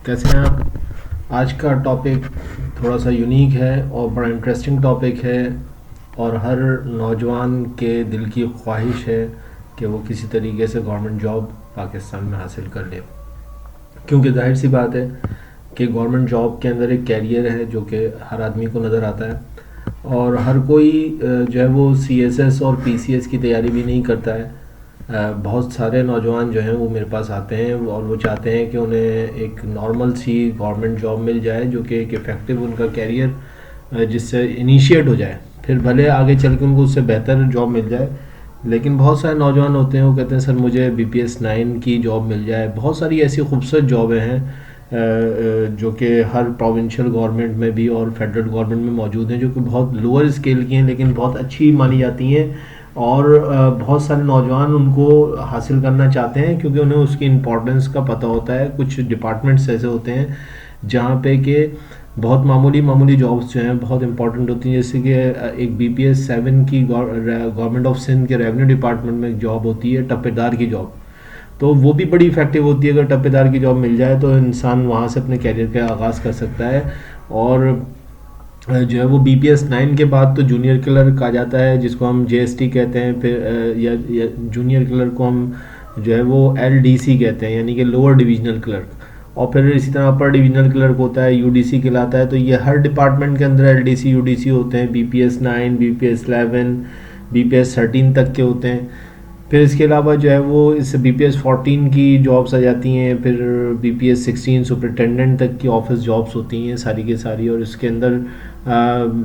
کیسے ہیں آپ؟ آج کا ٹاپک تھوڑا سا یونیک ہے اور بڑا انٹرسٹنگ ٹاپک ہے، اور ہر نوجوان کے دل کی خواہش ہے کہ وہ کسی طریقے سے گورنمنٹ جاب پاکستان میں حاصل کر لے، کیونکہ ظاہر سی بات ہے کہ گورنمنٹ جاب کے اندر ایک کیریئر ہے جو کہ ہر آدمی کو نظر آتا ہے، اور ہر کوئی جو ہے وہ سی ایس ایس اور پی سی ایس کی تیاری بھی نہیں کرتا ہے۔ بہت سارے نوجوان جو ہیں وہ میرے پاس آتے ہیں اور وہ چاہتے ہیں کہ انہیں ایک نارمل سی گورنمنٹ جاب مل جائے جو کہ ایک افیکٹو ان کا کیریئر جس سے انیشیٹ ہو جائے، پھر بھلے آگے چل کے ان کو اس سے بہتر جاب مل جائے۔ لیکن بہت سارے نوجوان ہوتے ہیں وہ کہتے ہیں سر مجھے بی پی ایس 9 کی جاب مل جائے۔ بہت ساری ایسی خوبصورت جابیں ہیں جو کہ ہر پروونشل گورنمنٹ میں بھی اور فیڈرل گورنمنٹ میں موجود ہیں، جو کہ بہت لوور اسکیل کی ہیں لیکن بہت اچھی مانی جاتی ہیں، اور بہت سارے نوجوان ان کو حاصل کرنا چاہتے ہیں کیونکہ انہیں اس کی امپورٹنس کا پتہ ہوتا ہے۔ کچھ ڈپارٹمنٹس ایسے ہوتے ہیں جہاں پہ کہ بہت معمولی جابس جو ہیں بہت امپورٹنٹ ہوتی ہیں، جیسے کہ ایک بی پی ایس 7 کی گورنمنٹ آف سندھ کے ریونیو ڈپارٹمنٹ میں ایک جاب ہوتی ہے ٹپے دار کی جاب، تو وہ بھی بڑی افیکٹو ہوتی ہے۔ اگر ٹپے دار کی جاب مل جائے تو انسان وہاں سے اپنے کیریئر کا آغاز کر سکتا ہے، اور جو ہے وہ بی پی ایس 9 کے بعد تو جونیئر کلرک آ جاتا ہے جس کو ہم جے ایس ٹی کہتے ہیں، پھر یا جونیئر کلرک کو ہم جو ہے وہ ایل ڈی سی کہتے ہیں، یعنی کہ لوور ڈویژنل کلرک، اور پھر اسی طرح اپر ڈویژنل کلرک ہوتا ہے، یو ڈی سی کہلاتا ہے۔ تو یہ ہر ڈپارٹمنٹ کے اندر L D C U D C ہوتے ہیں، B P S 9 B P S 11 B P S 13 تک کے ہوتے ہیں۔ پھر اس کے علاوہ جو ہے وہ اس بی پی ایس 14 کی جابس آ جاتی ہیں، پھر بی پی ایس 16 سپرنٹینڈنٹ تک کی آفس جابس ہوتی ہیں ساری کی ساری، اور اس کے اندر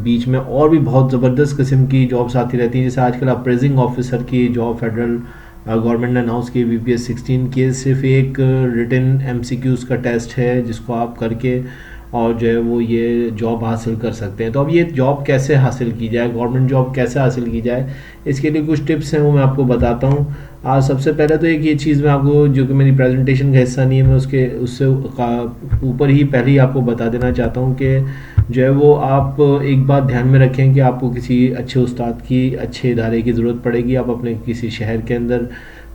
بیچ میں اور بھی بہت زبردست قسم کی جابس آتی رہتی ہیں، جیسے آج کل اپریزنگ آفیسر کی جاب فیڈرل گورنمنٹ نے اناؤنس کی بی پی ایس 16 کی، صرف ایک ریٹن ایم سی کیوز کا ٹیسٹ ہے جس کو آپ کر کے اور جو ہے وہ یہ جاب حاصل کر سکتے ہیں۔ تو اب یہ جاب کیسے حاصل کی جائے، گورنمنٹ جاب کیسے حاصل کی جائے، اس کے لیے کچھ ٹپس ہیں وہ میں آپ کو بتاتا ہوں۔ سب سے پہلے تو ایک یہ چیز میں آپ کو، جو کہ میری پریزنٹیشن کا حصہ نہیں ہے، میں اس سے اوپر ہی پہلے ہی آپ کو بتا دینا چاہتا ہوں کہ جو ہے وہ آپ ایک بات دھیان میں رکھیں کہ آپ کو کسی اچھے استاد کی، اچھے ادارے کی ضرورت پڑے گی۔ آپ اپنے کسی شہر کے اندر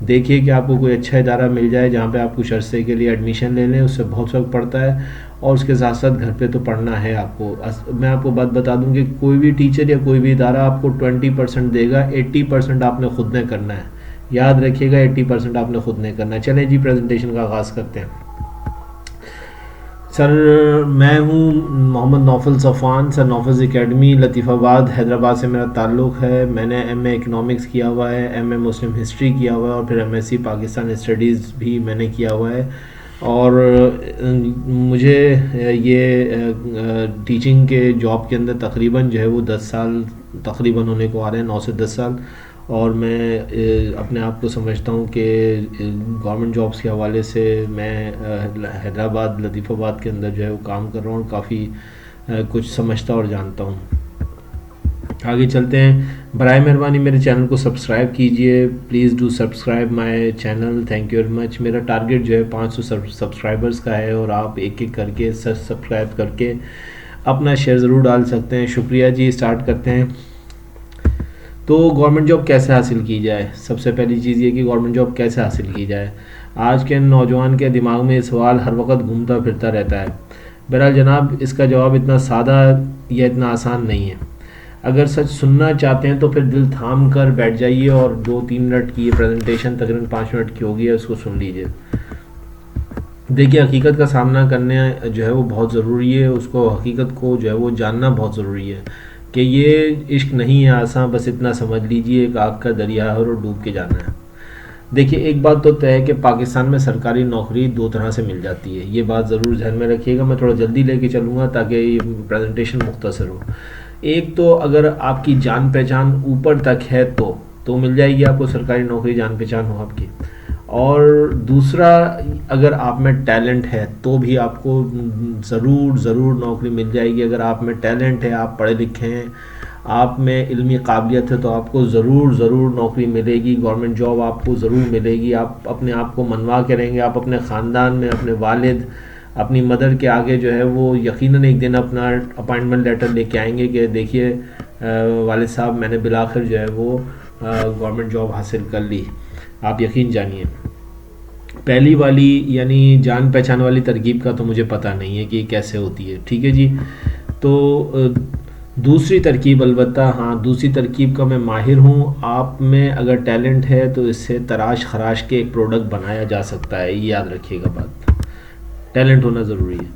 دیکھیے کہ آپ کو کوئی اچھا ادارہ مل جائے جہاں پہ آپ کچھ عرصے کے لیے ایڈمیشن لے لیں، اس سے بہت فرق پڑتا ہے، اور اس کے ساتھ ساتھ گھر پہ تو پڑھنا ہے آپ کو۔ میں آپ کو بات بتا دوں کہ کوئی بھی ٹیچر یا کوئی بھی ادارہ آپ کو 20% دے گا، 80% آپ نے خود نے کرنا ہے، یاد رکھیے گا 80% آپ نے خود نے کرنا ہے۔ چلیں جی پریزنٹیشن کا آغاز کرتے ہیں۔ سر میں ہوں محمد نوفل صفوان، سر نوفلز اکیڈمی لطیف آباد حیدرآباد سے میرا تعلق ہے۔ میں نے ایم اے اکنامکس کیا ہوا ہے، ایم اے مسلم ہسٹری کیا ہوا ہے، اور پھر M S C Pakistan studies بھی میں نے کیا ہوا ہے، اور مجھے یہ ٹیچنگ کے جاب کے اندر تقریباً جو ہے وہ 10 سال تقریباً ہونے کو آ رہے ہیں، 9 سے 10 سال، اور میں اپنے آپ کو سمجھتا ہوں کہ گورنمنٹ جابس کے حوالے سے میں حیدرآباد لطیف آباد کے اندر جو ہے وہ کام کر رہا ہوں، اور کافی کچھ سمجھتا اور جانتا ہوں۔ آگے چلتے ہیں۔ برائے مہربانی میرے چینل کو سبسکرائب کیجئے، please do subscribe my channel, thank you very much. میرا ٹارگیٹ جو ہے 500 سبسکرائبرز کا ہے، اور آپ ایک ایک کر کے سبسکرائب کر کے اپنا شیئر ضرور ڈال سکتے ہیں، شکریہ جی۔ اسٹارٹ کرتے ہیں۔ تو گورنمنٹ جاب کیسے حاصل کی جائے؟ سب سے پہلی چیز یہ کہ گورنمنٹ جاب کیسے حاصل کی جائے۔ آج کے نوجوان کے دماغ میں یہ سوال ہر وقت گھومتا پھرتا رہتا ہے۔ بہرحال جناب، اس کا جواب اتنا سادہ یا اتنا آسان نہیں ہے۔ اگر سچ سننا چاہتے ہیں تو پھر دل تھام کر بیٹھ جائیے، اور 2-3 منٹ کی یہ پریزنٹیشن تقریباً 5 منٹ کی ہوگی، اس کو سن لیجیے۔ دیکھیے، حقیقت کا سامنا کرنا جو ہے وہ بہت ضروری ہے، اس کو حقیقت کو جو ہے وہ جاننا بہت ضروری ہے کہ یہ عشق نہیں ہے آساں، بس اتنا سمجھ لیجئے ایک آگ کا دریا ہے اور ڈوب کے جانا ہے۔ دیکھیے، ایک بات تو طے ہے کہ پاکستان میں سرکاری نوکری 2 طرح سے مل جاتی ہے، یہ بات ضرور ذہن میں رکھیے گا۔ میں تھوڑا جلدی لے کے چلوں گا تاکہ یہ پریزنٹیشن مختصر ہو۔ ایک تو اگر آپ کی جان پہچان اوپر تک ہے تو مل جائے گی آپ کو سرکاری نوکری، جان پہچان ہو آپ کی، اور دوسرا اگر آپ میں ٹیلنٹ ہے تو بھی آپ کو ضرور نوکری مل جائے گی۔ اگر آپ میں ٹیلنٹ ہے، آپ پڑھے لکھے ہیں، آپ میں علمی قابلیت ہے، تو آپ کو ضرور نوکری ملے گی، گورنمنٹ جاب آپ کو ضرور ملے گی۔ آپ اپنے آپ کو منوا کے رہیں گے، آپ اپنے خاندان میں اپنے والد، اپنی مدر کے آگے جو ہے وہ یقیناً ایک دن اپنا اپائنٹمنٹ لیٹر لے کے آئیں گے کہ دیکھیے والد صاحب، میں نے بالآخر جو ہے وہ گورنمنٹ جاب حاصل کر لی، آپ یقین جانیے۔ پہلی والی یعنی جان پہچان والی ترکیب کا تو مجھے پتہ نہیں ہے کہ یہ کیسے ہوتی ہے، ٹھیک ہے جی. تو دوسری ترکیب، البتہ ہاں دوسری ترکیب کا میں ماہر ہوں. آپ میں اگر ٹیلنٹ ہے تو اس سے تراش خراش کے ایک پروڈکٹ بنایا جا سکتا ہے، یہ یاد رکھیے گا بات، ٹیلنٹ ہونا ضروری ہے.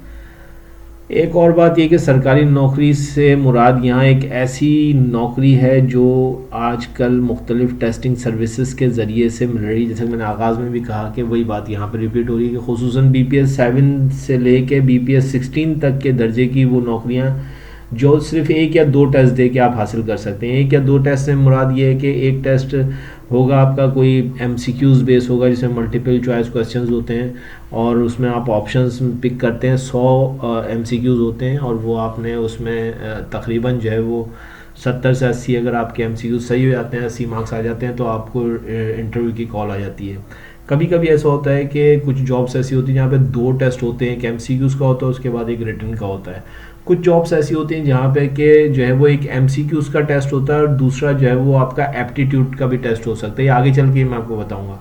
ایک اور بات یہ کہ سرکاری نوکری سے مراد یہاں ایک ایسی نوکری ہے جو آج کل مختلف ٹیسٹنگ سروسز کے ذریعے سے مل رہی ہے. جیسے کہ میں نے آغاز میں بھی کہا کہ وہی بات یہاں پہ ریپیٹ ہو رہی ہے کہ خصوصاً بی پی ایس 7 سے لے کے بی پی ایس 16 تک کے درجے کی وہ نوکریاں جو صرف 1 یا 2 ٹیسٹ دے کے آپ حاصل کر سکتے ہیں. 1 یا 2 ٹیسٹ سے مراد یہ ہے کہ ایک ٹیسٹ ہوگا آپ کا کوئی ایم سی کیوز بیس ہوگا جس میں ملٹیپل چوائس کویسچنز ہوتے ہیں اور اس میں آپ آپشنز پک کرتے ہیں. 100 ایم سی کیوز ہوتے ہیں اور وہ آپ نے اس میں تقریباً جو ہے وہ 70 سے 80 اگر آپ کے ایم سی کیوز صحیح ہو جاتے ہیں، 80 مارکس آ جاتے ہیں تو آپ کو انٹرویو کی کال آ جاتی ہے. کبھی کبھی ایسا ہوتا ہے کہ کچھ جابس ایسی ہوتی ہیں جہاں پہ 2 ٹیسٹ ہوتے ہیں، ایک ایم سی کیوز کا ہوتا ہے اس کے بعد ایک ریٹن کا ہوتا ہے. کچھ جابس ایسی ہوتی ہیں جہاں پہ کہ جو ہے وہ ایک ایم سی کیوز کا ٹیسٹ ہوتا ہے اور دوسرا جو ہے وہ آپ کا ایپٹیٹیوڈ کا بھی ٹیسٹ ہو سکتا ہے، یہ آگے چل کے میں آپ کو بتاؤں گا.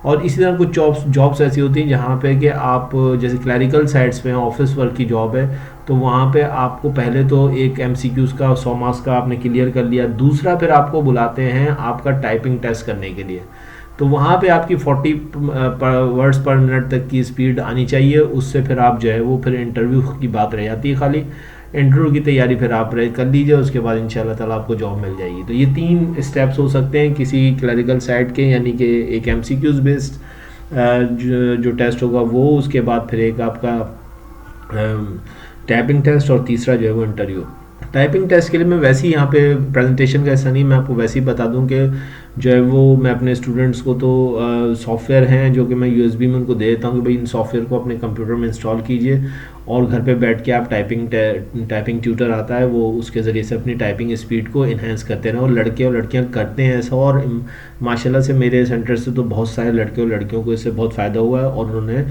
اور اسی طرح کچھ جابس ایسی ہوتی ہیں جہاں پہ کہ آپ جیسے کلیریکل سائٹس پہ آفس ورک کی جاب ہے تو وہاں پہ آپ کو پہلے تو ایک ایم سی کیوز کا 100 مارکس کا آپ نے کلیئر کر لیا، دوسرا پھر آپ کو بلاتے ہیں آپ کا ٹائپنگ ٹیسٹ کرنے کے لیے. تو وہاں پہ آپ کی 40 ورڈز پر منٹ تک کی اسپیڈ آنی چاہیے. اس سے پھر آپ جو ہے وہ پھر انٹرویو کی بات رہ جاتی ہے، خالی انٹرویو کی تیاری پھر آپ کر لیجیے، اس کے بعد انشاءاللہ تعالیٰ آپ کو جاب مل جائے گی. تو یہ 3 اسٹیپس ہو سکتے ہیں کسی کلیریکل سائٹ کے، یعنی کہ ایک ایم سی کیوز بیسڈ جو ٹیسٹ ہوگا وہ، اس کے بعد پھر ایک آپ کا ٹائپنگ ٹیسٹ اور تیسرا جو ہے وہ انٹرویو. ٹائپنگ ٹیسٹ کے لیے میں ویسے ہی یہاں پہ پریزنٹیشن کا ایسا نہیں، میں آپ کو ویسے ہی بتا دوں کہ جو ہے وہ میں اپنے اسٹوڈنٹس کو تو سافٹ ویئر ہیں جو کہ میں یو ایس بی میں ان کو دے دیتا ہوں کہ بھائی ان سافٹ ویئر کو اپنے کمپیوٹر میں انسٹال کیجئے اور گھر پہ بیٹھ کے آپ ٹائپنگ ٹیوٹر آتا ہے وہ اس کے ذریعے سے اپنی ٹائپنگ اسپیڈ کو انہینس کرتے ہیں. اور لڑکے اور لڑکیاں کرتے ہیں ایسا، اور ماشاءاللہ سے میرے سینٹر سے تو بہت سارے لڑکے اور لڑکیوں کو اس سے بہت فائدہ ہوا ہے اور انہوں نے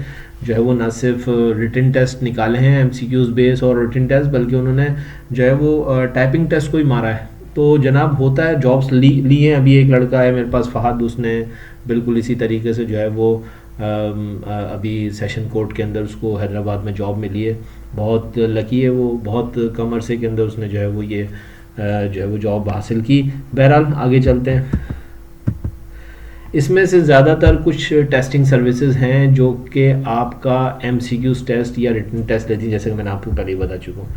جو ہے وہ نہ صرف ریٹن ٹیسٹ نکالے ہیں ایم سی کیوز بیس اور ریٹن ٹیسٹ، بلکہ انہوں نے جو ہے وہ ٹائپنگ ٹیسٹ کو ہی مارا ہے. تو جناب ہوتا ہے جابس لی ہیں. ابھی ایک لڑکا ہے میرے پاس فہد، اس نے بالکل اسی طریقے سے جو ہے وہ ابھی سیشن کورٹ کے اندر اس کو حیدرآباد میں جاب ملی ہے. بہت لکی ہے وہ، بہت کم عرصے کے اندر اس نے جو ہے وہ یہ جو ہے وہ جاب حاصل کی. بہرحال آگے چلتے ہیں. اس میں سے زیادہ تر کچھ ٹیسٹنگ سروسز ہیں جو کہ آپ کا ایم سی کیوز ٹیسٹ یا ریٹن ٹیسٹ لیتی ہیں، جیسے کہ میں نے آپ کو پہلے ہی بتا چکا ہوں.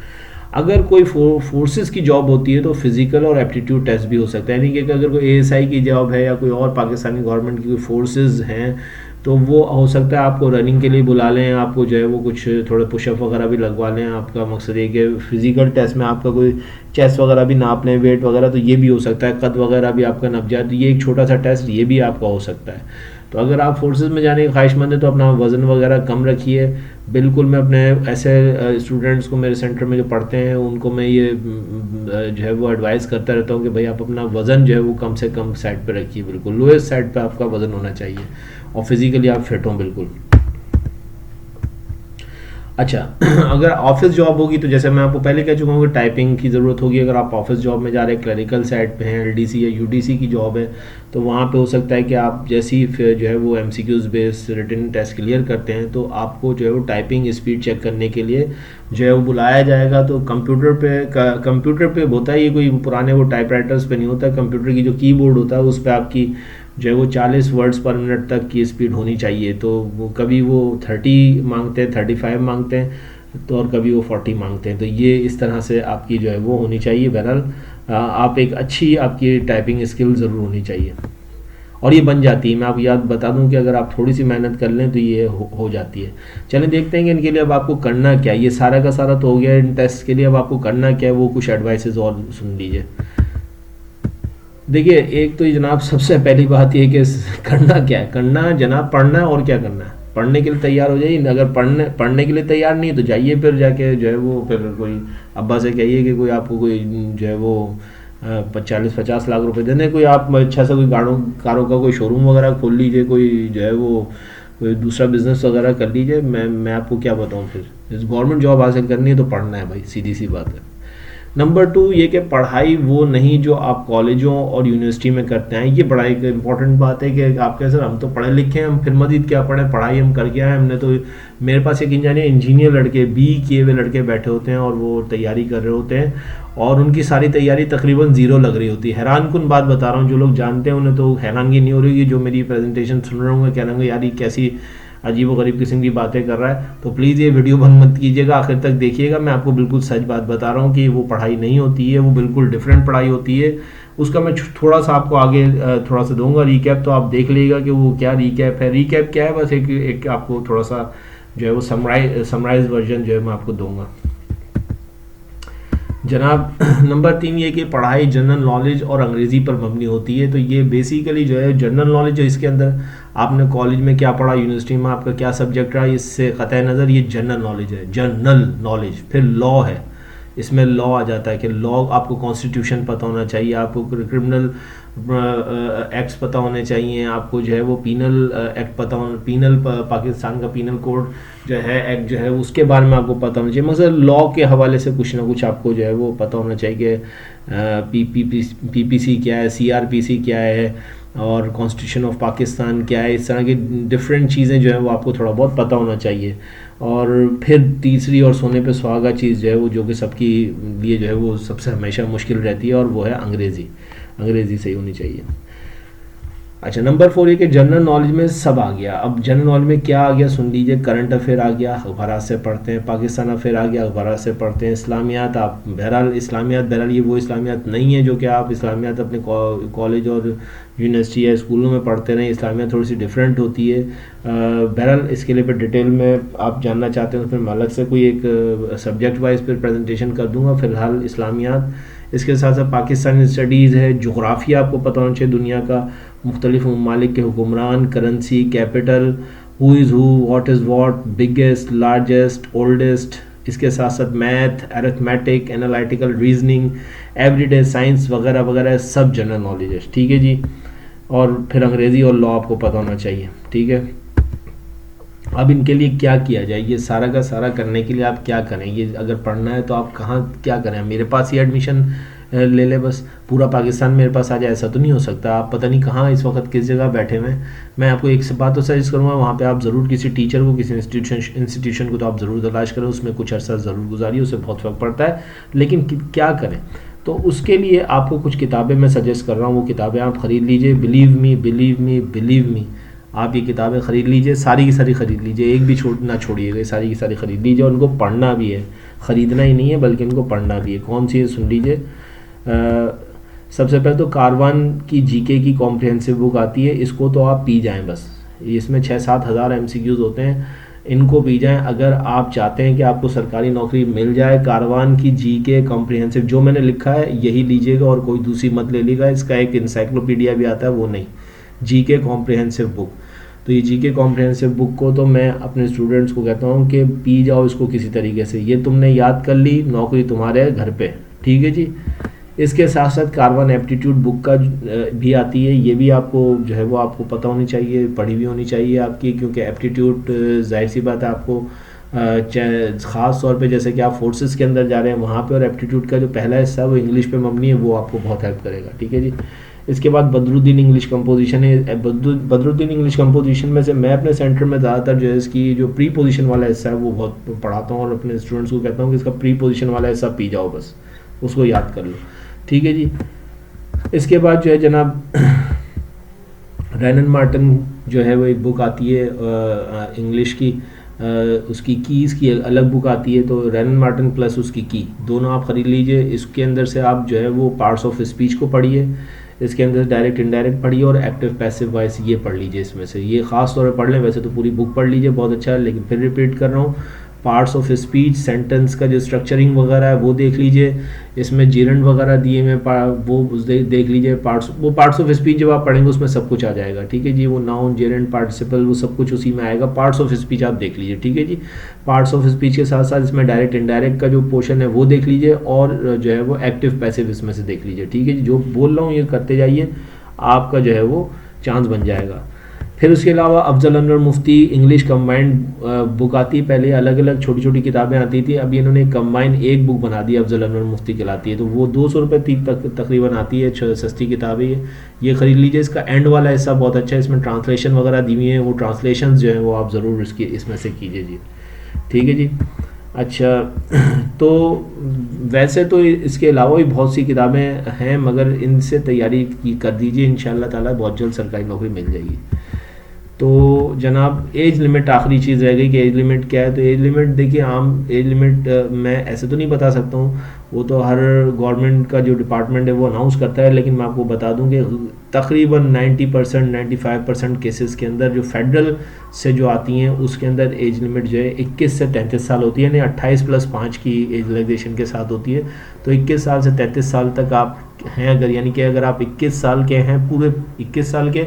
اگر کوئی فورسز کی جاب ہوتی ہے تو فزیکل اور ایپٹیٹیوڈ ٹیسٹ بھی ہو سکتا ہے، یعنی کہ اگر کوئی اے ایس آئی کی جاب ہے یا کوئی اور پاکستانی گورنمنٹ کی کوئی فورسز ہیں تو وہ ہو سکتا ہے آپ کو رننگ کے لیے بلا لیں، آپ کو جو ہے وہ کچھ تھوڑے پش اپ وغیرہ بھی لگوا لیں. آپ کا مقصد یہ کہ فزیکل ٹیسٹ میں آپ کا کوئی چیسٹ وغیرہ بھی ناپ لیں، ویٹ وغیرہ، تو یہ بھی ہو سکتا ہے. قد وغیرہ بھی آپ کا نپ جائے تو یہ ایک چھوٹا سا ٹیسٹ یہ بھی آپ کا ہو سکتا ہے. تو اگر آپ فورسز میں جانے کی خواہش مند ہیں تو اپنا وزن وغیرہ کم رکھیے. بالکل میں اپنے ایسے اسٹوڈنٹس کو میرے سینٹر میں جو پڑھتے ہیں ان کو میں یہ جو ہے وہ ایڈوائز کرتا رہتا ہوں کہ بھائی آپ اپنا وزن جو ہے وہ کم سے کم سائڈ پہ رکھیے، بالکل لوئسٹ سائڈ پہ آپ کا وزن ہونا چاہیے اور فزیکلی آپ فٹ ہوں بالکل. اچھا اگر آفس جاب ہوگی تو جیسے میں آپ کو پہلے کہہ چکا ہوں کہ ٹائپنگ کی ضرورت ہوگی. اگر آپ آفس جاب میں جا رہے ہیں، کلریکل سائٹ پہ ہیں، ایل ڈی سی یا یو ڈی سی کی جاب ہے تو وہاں پہ ہو سکتا ہے کہ آپ جیسی جو ہے وہ ایم سی کیوز بیس ریٹن ٹیسٹ کلیئر کرتے ہیں تو آپ کو جو ہے وہ ٹائپنگ اسپیڈ چیک کرنے کے لیے جو ہے وہ بلایا جائے گا. تو کمپیوٹر پہ ہوتا ہے، یہ کوئی پرانے وہ ٹائپ رائٹرس پہ نہیں ہوتا. کمپیوٹر کی جو کی بورڈ ہوتا ہے اس پہ آپ کی جو ہے وہ 40 ورڈز پر منٹ تک کی اسپیڈ ہونی چاہیے. تو وہ کبھی وہ 30 مانگتے ہیں، 35 مانگتے ہیں تو اور کبھی وہ 40 مانگتے ہیں. تو یہ اس طرح سے آپ کی جو ہے وہ ہونی چاہیے. بہرحال آپ ایک اچھی آپ کی ٹائپنگ اسکل ضرور ہونی چاہیے اور یہ بن جاتی ہے. میں آپ کو یاد بتا دوں کہ اگر آپ تھوڑی سی محنت کر لیں تو یہ ہو جاتی ہے. چلیں دیکھتے ہیں کہ ان کے لیے اب آپ کو کرنا کیا ہے. یہ سارا کا سارا تو ہو گیا ان ٹیسٹ کے لیے. اب آپ کو کرنا کیا ہے وہ کچھ ایڈوائسز اور سن لیجیے. دیکھیے ایک تو جناب سب سے پہلی بات یہ کہ کرنا کیا ہے. کرنا جناب پڑھنا ہے اور کیا کرنا ہے. پڑھنے کے لیے تیار ہو جائیے. اگر پڑھنے کے لیے تیار نہیں تو جائیے پھر جا کے جو ہے وہ پھر کوئی ابا سے کہیے کہ کوئی آپ کو کوئی جو ہے وہ 40-50 لاکھ روپے دینے. کوئی آپ اچھا سا کوئی کاروں کا کوئی شو روم وغیرہ کھول لیجیے. کوئی جو ہے وہ کوئی دوسرا بزنس وغیرہ کر لیجیے. میں آپ کو کیا بتاؤں. پھر گورنمنٹ جاب حاصل کرنی ہے تو پڑھنا ہے بھائی، سیدھی سی بات ہے. نمبر 2 یہ کہ پڑھائی وہ نہیں جو آپ کالجوں اور یونیورسٹی میں کرتے ہیں. یہ بڑا ایک امپورٹنٹ بات ہے کہ آپ کہہ سر ہم تو پڑھے لکھے ہیں, ہم پھر مزید کیا پڑھیں, پڑھائی ہم کر کے آئے, ہم نے تو, میرے پاس ایک انجینئر لڑکے بی کیے ہوئے لڑکے بیٹھے ہوتے ہیں اور وہ تیاری کر رہے ہوتے ہیں اور ان کی ساری تیاری تقریباً 0 لگ رہی ہوتی ہے. حیران کن بات بتا رہا ہوں, جو لوگ جانتے ہیں انہیں تو حیرانگی نہیں ہو رہی, جو میری پریزنٹیشن سن رہے ہوں گے کہہ رہے ہوں گے یار یہ کیسی عجیب و غریب قسم کی باتیں کر رہا ہے. تو پلیز یہ ویڈیو بند مت کیجیے گا, آخر تک دیکھیے گا. میں آپ کو بالکل سچ بات بتا رہا ہوں کہ وہ پڑھائی نہیں ہوتی ہے, وہ بالکل ڈفرینٹ پڑھائی ہوتی ہے. اس کا میں تھوڑا سا آپ کو آگے تھوڑا سا دوں گا ریکیپ, تو آپ دیکھ لیجیے گا کہ وہ کیا ریکیپ ہے. ریکیپ کیا ہے, بس ایک آپ کو تھوڑا سا جو ہے وہ سمرائز ورژن جو ہے میں آپ کو دوں گا جناب. نمبر 3 یہ کہ پڑھائی جنرل نالج اور انگریزی پر مبنی ہوتی ہے. تو یہ بیسیکلی جو ہے جنرل نالج جو اس کے اندر آپ نے کالج میں کیا پڑھا, یونیورسٹی میں آپ کا کیا سبجیکٹ رہا, اس سے قطع نظر یہ جنرل نالج ہے. General knowledge. پھر لا ہے, اس میں لا آ جاتا ہے کہ لا آپ کو کانسٹیٹیوشن پتہ ہونا چاہیے, آپ کو کرمنل ایکٹس پتہ ہونے چاہیے, آپ کو جو ہے وہ پینل ایکٹ پتہ ہونا, پینل پاکستان کا پینل کوڈ جو ہے ایکٹ جو ہے اس کے بارے میں آپ کو پتہ ہونا چاہیے. مثلا لا کے حوالے سے کچھ نہ کچھ آپ کو جو ہے وہ پتہ ہونا چاہیے کہ پی پی سی کیا ہے, سی آر پی سی کیا ہے, اور کانسٹیٹیوشن آف پاکستان کیا ہے. اس طرح کی ڈفرینٹ چیزیں جو ہیں وہ آپ کو تھوڑا بہت پتہ ہونا چاہیے. اور پھر تیسری اور سونے پہ سہاگا چیز جو ہے وہ جو کہ سب کی لیے جو ہے وہ سب سے ہمیشہ مشکل رہتی ہے, اور وہ ہے انگریزی. انگریزی صحیح ہونی چاہیے. اچھا, نمبر 4 یہ کہ جنرل نالج میں سب آ گیا. اب جنرل نالج میں کیا آ گیا سن لیجئے. کرنٹ افیئر آ گیا, اخبارات سے پڑھتے ہیں. پاکستان افیئر آ گیا, اخبارات سے پڑھتے ہیں. اسلامیات, آپ بہرحال یہ وہ اسلامیات نہیں ہے جو کہ آپ اسلامیات اپنے کالج اور یونیورسٹی یا اسکولوں میں پڑھتے رہیں. اسلامیات تھوڑی سی ڈفرینٹ ہوتی ہے. بہرحال اس کے لیے پھر ڈیٹیل میں آپ جاننا چاہتے ہیں تو پھر میں الگ سے کوئی ایک سبجیکٹ وائز پھر پریزنٹیشن کر دوں گا. فی الحال اسلامیات. اس کے ساتھ ساتھ پاکستانی اسٹڈیز ہے. جغرافیہ آپ کو پتہ ہونا چاہیے, دنیا کا مختلف ممالک کے حکمران, currency, capital, who is who, what is what, biggest, largest, oldest. اس کے ساتھ ساتھ math, arithmetic, analytical reasoning, everyday science وغیرہ وغیرہ سب جنرل نالج ہے. ٹھیک ہے جی. اور پھر انگریزی اور لا آپ کو پتہ ہونا چاہیے. ٹھیک ہے. اب ان کے لیے کیا کیا جائے, یہ سارا کا سارا کرنے کے لیے آپ کیا کریں. یہ اگر پڑھنا ہے تو آپ کہاں کیا کریں. میرے پاس ہی ایڈمیشن لے لے, بس پورا پاکستان میرے پاس آ جائے, ایسا تو نہیں ہو سکتا. آپ پتہ نہیں کہاں اس وقت کس جگہ بیٹھے ہوئے. میں آپ کو ایک بات تو سجیسٹ کروں گا, وہاں پہ آپ ضرور کسی ٹیچر کو, کسی انسٹیٹیوشن کو تو آپ ضرور تلاش کریں, اس میں کچھ عرصہ ضرور گزاریے, اس سے بہت فرق پڑتا ہے. لیکن کیا کریں, تو اس کے لیے آپ کو کچھ کتابیں میں سجیسٹ کر رہا ہوں. وہ کتابیں آپ خرید لیجئے. بلیو می آپ یہ کتابیں خرید لیجئے, ساری کی ساری خرید لیجئے, ایک بھی نہ چھوڑیے گا, ساری کی ساری خرید لیجئے. اور ان کو پڑھنا بھی ہے, خریدنا ہی نہیں ہے بلکہ ان کو پڑھنا بھی ہے. کون سی ہے سن لیجئے. سب سے پہلے تو کاروان کی جی کے کی کمپریہنسو بک آتی ہے, اس کو تو آپ پی جائیں بس. اس میں 6-7 ہزار MCQs ہوتے ہیں, ان کو پی جائیں. اگر آپ چاہتے ہیں کہ آپ کو سرکاری نوکری مل جائے, کاروان کی جی کے کمپریہنسو جو میں نے لکھا ہے یہی لیجئے گا, اور کوئی دوسری مت لے لیے گا. اس کا ایک انسائکلوپیڈیا بھی آتا ہے, وہ نہیں, جی کے کمپریہنسو بک. تو یہ جی کے کمپریہنسو بک کو تو میں اپنے اسٹوڈنٹس کو کہتا ہوں کہ پی جاؤ اس کو کسی طریقے سے. یہ تم نے یاد کر لی, نوکری تمہارے گھر پہ. ٹھیک ہے جی. اس کے ساتھ ساتھ کاروان ایپٹیٹیوڈ بک کا بھی آتی ہے, یہ بھی آپ کو جو ہے وہ آپ کو پتہ ہونی چاہیے, پڑھی بھی ہونی چاہیے آپ کی, کیونکہ ایپٹیٹیوڈ ظاہر سی بات ہے آپ کو خاص طور پہ جیسے کہ آپ فورسز کے اندر جا رہے ہیں وہاں پہ, اور ایپٹیٹیوڈ کا جو پہلا حصہ ہے وہ انگلش پہ مبنی ہے, وہ آپ کو بہت ہیلپ کرے گا. ٹھیک ہے جی. اس کے بعد بدر الدین انگلش کمپوزیشن ہے. بدر الدین انگلش کمپوزیشن میں سے میں اپنے سینٹر میں زیادہ تر جو ہے اس کی جو پری پوزیشن والا حصہ ہے وہ بہت پڑھاتا ہوں, اور اپنے اسٹوڈنٹس کو کہتا ہوں کہ اس کا پری پوزیشن والا حصہ پی جاؤ, بس اس کو یاد کر لو. ٹھیک ہے جی. اس کے بعد جو ہے جناب رینن مارٹن جو ہے وہ ایک بک آتی ہے انگلش کی, اس کی کیز کی الگ بک آتی ہے. تو رینن مارٹن پلس اس کی کی دونوں آپ خرید لیجئے. اس کے اندر سے آپ جو ہے وہ پارٹس آف اسپیچ کو پڑھیے, اس کے اندر ڈائریکٹ انڈائریکٹ پڑھیے, اور ایکٹیو پیسو وائس یہ پڑھ لیجئے. اس میں سے یہ خاص طور پہ پڑھ لیں, ویسے تو پوری بک پڑھ لیجئے, بہت اچھا ہے. لیکن پھر ریپیٹ کر رہا ہوں, پارٹس آف اسپیچ, سینٹنس کا جو اسٹرکچرنگ وغیرہ ہے وہ دیکھ لیجئے. اس میں جیرنڈ وغیرہ دیے میں وہ دیکھ لیجئے. پارٹس آف اسپیچ جب آپ پڑھیں گے اس میں سب کچھ آ جائے گا. ٹھیک ہے جی. وہ ناؤن, جیرنڈ, پارٹیسپل, وہ سب کچھ اسی میں آئے گا. پارٹس آف اسپیچ آپ دیکھ لیجئے. ٹھیک ہے جی. پارٹس آف اسپیچ کے ساتھ ساتھ اس میں ڈائریکٹ انڈائریکٹ کا جو پورشن ہے وہ دیکھ لیجئے, اور جو ہے وہ ایکٹیو پیسو اس میں سے دیکھ لیجئے. ٹھیک ہے جی. جو بول رہا ہوں یہ کرتے جائیے, آپ کا جو ہے وہ چانس بن جائے گا. پھر اس کے علاوہ افضل انور مفتی انگلش کمبائنڈ بک آتی ہے، پہلے الگ الگ چھوٹی چھوٹی کتابیں آتی تھی، ابھی انہوں نے کمبائن ایک بک بنا دی افضل انور مفتی کہلاتی ہے، تو وہ 200 روپے تقریباً آتی ہے، سستی کتاب ہے یہ خرید لیجیے. اس کا اینڈ والا حصہ بہت اچھا ہے، اس میں ٹرانسلیشن وغیرہ دی ہوئی ہیں، وہ ٹرانسلیشنز جو ہیں وہ آپ ضرور اس میں سے کیجیے جی. ٹھیک ہے جی. اچھا تو ویسے تو اس کے علاوہ بھی بہت سی کتابیں ہیں، مگر ان سے تیاری کر دیجیے، انشاءاللہ تعالیٰ بہت جلد سرکاری نوکری مل جائے گی. تو جناب ایج لمٹ آخری چیز رہ گئی کہ ایج لمٹ کیا ہے. تو ایج لمٹ دیکھیے، عام ایج لمٹ میں ایسے تو نہیں بتا سکتا ہوں، وہ تو ہر گورنمنٹ کا جو ڈپارٹمنٹ ہے وہ اناؤنس کرتا ہے، لیکن میں آپ کو بتا دوں کہ تقریباً 90% 95% کیسز کے اندر جو فیڈرل سے جو آتی ہیں اس کے اندر ایج لمٹ جو ہے 21 سے 33 سال ہوتی ہے، یعنی 28+5 کی ایج ریلیکسیشن کے ساتھ ہوتی ہے. تو 21 سال سے 33 سال تک آپ ہیں اگر، یعنی کہ اگر آپ 21 سال کے ہیں، پورے 21 سال کے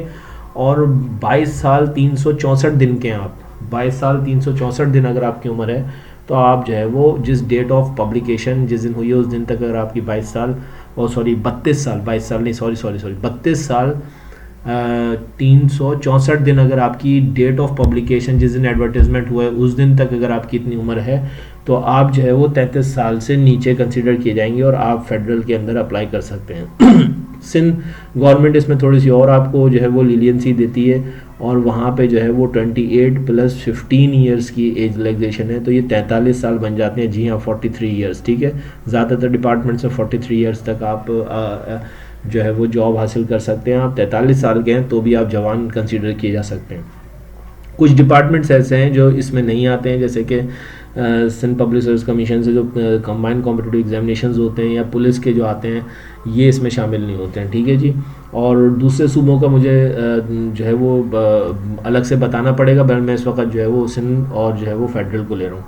اور 22 سال 364 دن کے ہیں، آپ 22 سال 364 دن اگر آپ کی عمر ہے، تو آپ جو ہے وہ جس ڈیٹ آف پبلیکیشن جس دن ہوئی ہے اس دن تک اگر آپ کی 22 سال 32 سال 22 سال نہیں 32 سال 364 دن اگر آپ کی ڈیٹ آف پبلیکیشن جس دن ایڈورٹیزمنٹ ہوا ہے اس دن تک اگر آپ کی اتنی عمر ہے، تو آپ جو ہے وہ 33 سال سے نیچے کنسیڈر کیے جائیں گے اور آپ فیڈرل کے اندر اپلائی کر سکتے ہیں. سندھ گورنمنٹ اس میں تھوڑی سی اور آپ کو جو ہے وہ لینینسی دیتی ہے، اور وہاں پہ جو ہے وہ 28+15 ایئرس کی ایج ریلیکسیشن ہے، تو یہ 43 سال بن جاتے ہیں. جی ہاں 43 ایئرس، ٹھیک ہے. زیادہ تر ڈپارٹمنٹ سے 43 ایئرس تک آپ جو ہے وہ جاب حاصل کر سکتے ہیں. آپ 43 سال کے ہیں تو بھی آپ جوان کنسیڈر کیے جا سکتے ہیں. کچھ ڈپارٹمنٹس ایسے ہیں جو اس میں نہیں آتے ہیں، جیسے کہ سندھ پبلک سروس کمیشن سے جو کمبائن کمپٹیٹیو ایگزامینیشنز ہوتے ہیں یا پولیس کے جو آتے ہیں، یہ اس میں شامل نہیں ہوتے ہیں. ٹھیک ہے جی. اور دوسرے صوبوں کا مجھے جو ہے وہ الگ سے بتانا پڑے گا، میں اس وقت جو ہے وہ سندھ اور جو ہے وہ فیڈرل کو لے رہا ہوں.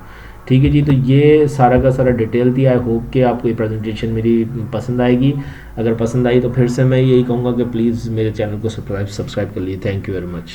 ٹھیک ہے جی. تو یہ سارا کا سارا ڈیٹیل تھی. آئی ہوپ کہ آپ کو یہ پریزنٹیشن میری پسند آئے گی. اگر پسند آئی تو پھر سے میں یہی کہوں گا کہ پلیز میرے چینل کو سبسکرائب کر لیجیے. Thank you very much.